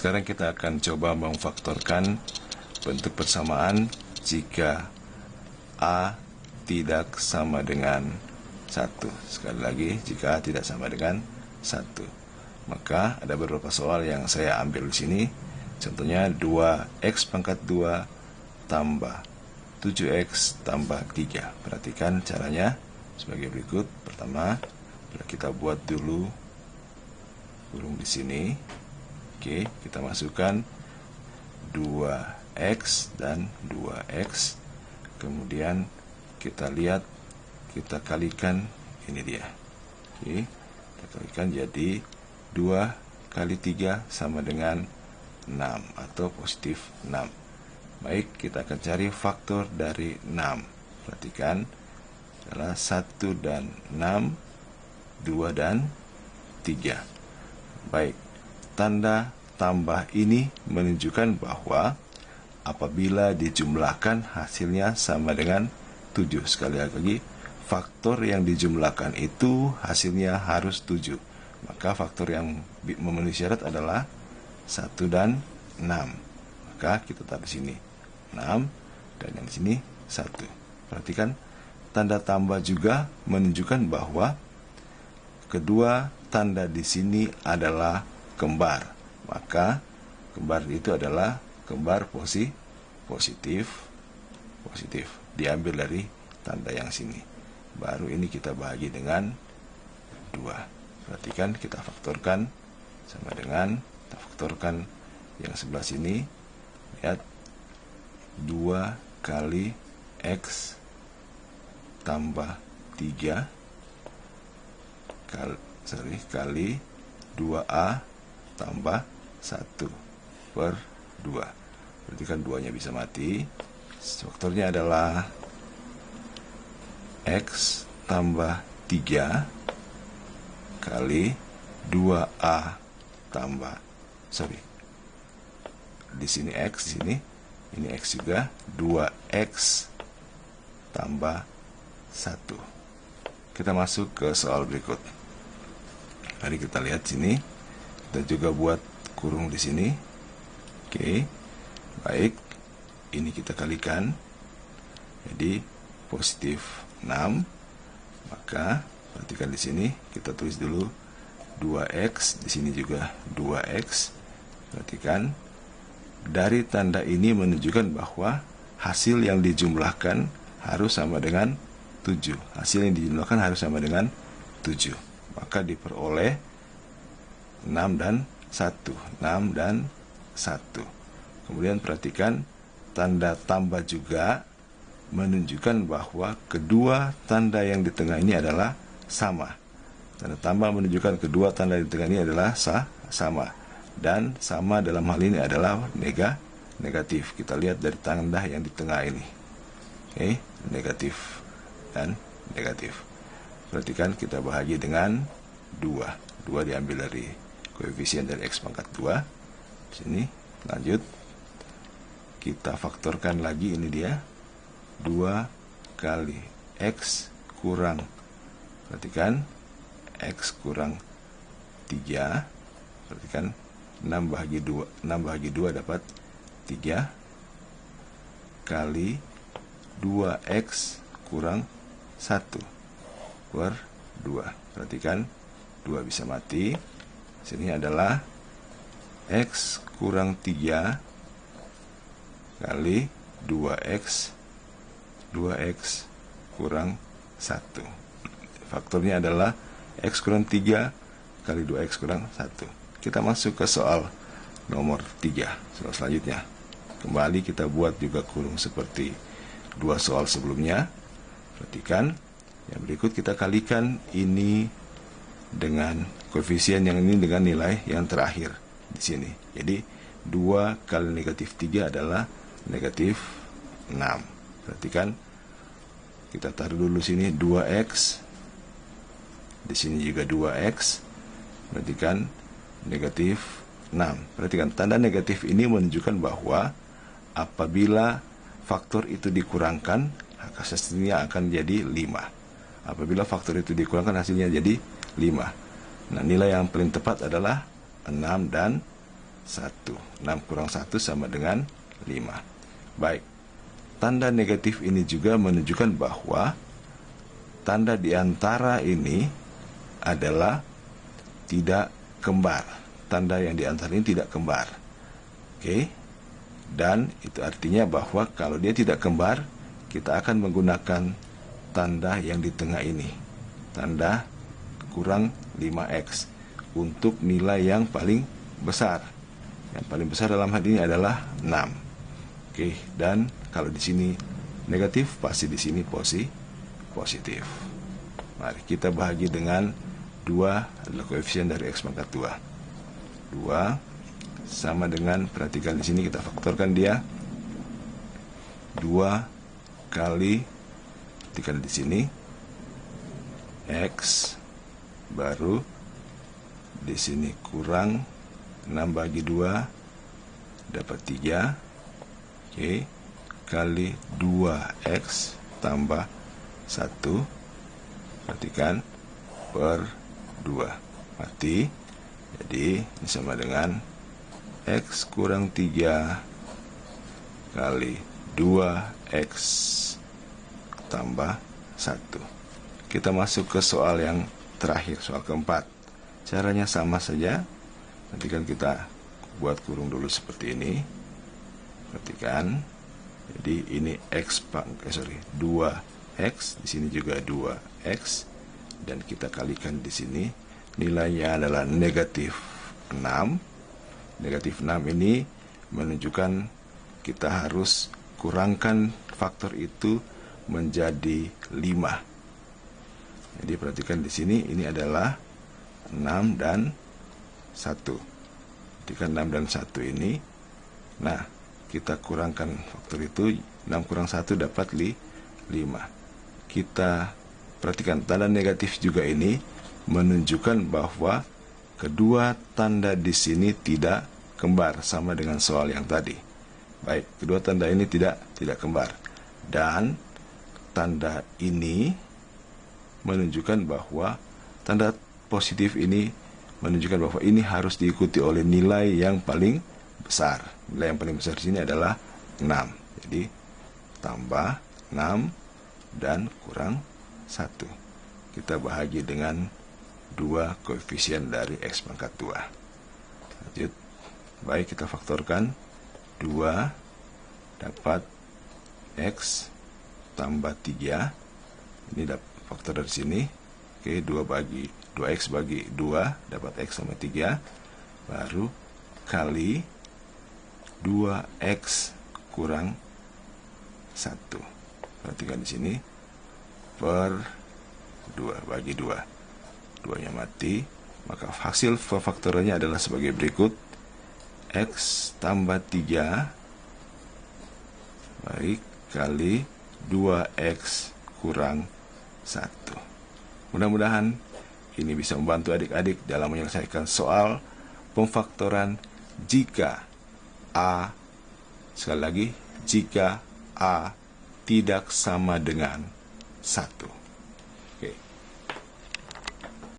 sekarang kita akan coba memfaktorkan bentuk persamaan jika A tidak sama dengan 1. Sekali lagi, jika A tidak sama dengan 1. Maka ada beberapa soal yang saya ambil di sini. Contohnya 2x pangkat 2 tambah 7x tambah 3. Perhatikan caranya sebagai berikut. Pertama, kita buat dulu kurung di sini. Oke, kita masukkan 2x dan 2x. Kemudian kita lihat, kita kalikan, ini dia. Oke, kita kalikan jadi 2 kali 3 sama dengan 6 atau positif 6. Baik, kita akan cari faktor dari 6. Perhatikan, adalah 1 dan 6, 2 dan 3. Baik, tanda tambah ini menunjukkan bahwa apabila dijumlahkan hasilnya sama dengan 7. Sekali lagi, faktor yang dijumlahkan itu hasilnya harus 7. Maka faktor yang memenuhi syarat adalah 1 dan 6. Maka kita taruh di sini 6 dan yang di sini 1. Perhatikan, tanda tambah juga menunjukkan bahwa kedua tanda di sini adalah kembar. Maka kembar itu adalah kembar positif. Diambil dari tanda yang sini. Baru ini kita bahagi dengan 2. Perhatikan, kita faktorkan sama dengan, kita faktorkan yang sebelah sini. Lihat, 2 kali x tambah 3 kali 2a tambah 1 per 2. Perhatikan 2-nya bisa mati. Faktornya adalah x tambah 3 kali 2a tambah, di sini x, di sini ini x juga, 2x tambah 1. Kita masuk ke soal berikut. Mari kita lihat sini. Kita juga buat kurung di sini. Oke. Baik. Ini kita kalikan. Jadi positif 6. Maka perhatikan di sini, kita tulis dulu 2x, di sini juga 2x. Perhatikan, dari tanda ini menunjukkan bahwa hasil yang dijumlahkan harus sama dengan 7. Hasil yang dijumlahkan harus sama dengan 7. Maka diperoleh 6 dan 1. 6 dan 1. Kemudian perhatikan, tanda tambah juga menunjukkan bahwa kedua tanda yang di tengah ini adalah sama. Tanda tambah menunjukkan kedua tanda di tengah ini adalah sama. Dan sama dalam hal ini adalah negatif. Kita lihat dari tanda yang di tengah ini. Oke, negatif dan negatif. Perhatikan, kita bahagi dengan 2. 2 diambil dari koefisien dari x pangkat 2. Sini, lanjut. Kita faktorkan lagi, ini dia. 2 kali x kurang, perhatikan, x kurang 3. Perhatikan, 6 bahagi 2 dapat 3 kali 2x kurang 1 per 2. Perhatikan, 2 bisa mati. Sini adalah x kurang 3 kali 2x kurang 1. Faktornya adalah x kurang 3 kali 2x kurang 1. Kita masuk ke soal nomor 3. Soal selanjutnya. Kembali kita buat juga kurung seperti 2 soal sebelumnya. Perhatikan, yang berikut kita kalikan ini dengan koefisien yang ini dengan nilai yang terakhir di sini. Jadi 2 kali negatif 3 adalah negatif 6. Perhatikan, kita taruh dulu sini 2x, di sini juga 2x. Perhatikan, negatif 6. Perhatikan, tanda negatif ini menunjukkan bahwa apabila faktor itu dikurangkan, hasilnya akan jadi 5. Apabila faktor itu dikurangkan, hasilnya jadi 5. Nah, nilai yang paling tepat adalah 6 dan 1. 6 kurang 1 sama dengan 5. Baik, tanda negatif ini juga menunjukkan bahwa tanda di antara ini adalah tidak kembar. Tanda yang di antara ini tidak kembar. Oke. Dan itu artinya bahwa kalau dia tidak kembar, kita akan menggunakan tanda yang di tengah ini. Tanda kurang 5x untuk nilai yang paling besar. Yang paling besar dalam hal ini adalah 6. Oke, dan kalau di sini negatif, pasti di sini positif. Mari kita bahagi dengan 2 adalah koefisien dari x pangkat 2. 2 sama dengan, perhatikan di sini kita faktorkan dia 2 kali, perhatikan di sini x baru di sini kurang 6 bagi 2 dapat 3, oke, kali 2x tambah 1, perhatikan, per 2 mati. Jadi ini sama dengan x kurang 3 kali 2x tambah 1. Kita masuk ke soal yang terakhir, soal keempat. Caranya sama saja. Nanti kan kita buat kurung dulu seperti ini. Perhatikan. Jadi ini x 2x, di sini juga 2x, dan kita kalikan di sini. Nilainya adalah negatif 6. Negatif 6 ini menunjukkan kita harus kurangkan faktor itu menjadi 5. Jadi perhatikan di sini ini adalah 6 dan 1. Perhatikan 6 dan 1 ini. Nah, kita kurangkan faktor itu, 6 kurang 1 dapat 5. Kita perhatikan tanda negatif juga ini menunjukkan bahwa kedua tanda di sini tidak kembar, sama dengan soal yang tadi. Baik, kedua tanda ini tidak kembar. Dan tanda ini menunjukkan bahwa tanda positif ini menunjukkan bahwa ini harus diikuti oleh nilai yang paling besar. Nilai yang paling besar di sini adalah 6. Jadi tambah 6 dan kurang 1. Kita bahagi dengan 2 koefisien dari x pangkat 2. Lanjut. Baik, kita faktorkan 2 dapat x tambah 3. Ini dapat faktor dari sini. Oke, 2x bagi 2 dapat x sama 3. Baru kali 2x kurang 1. Perhatikan di sini per 2 bagi 2. 2-nya mati, maka hasil faktorannya adalah sebagai berikut: x tambah 3 baik kali 2x kurang 1. Mudah-mudahan ini bisa membantu adik-adik dalam menyelesaikan soal pemfaktoran jika A, sekali lagi, jika A tidak sama dengan 1.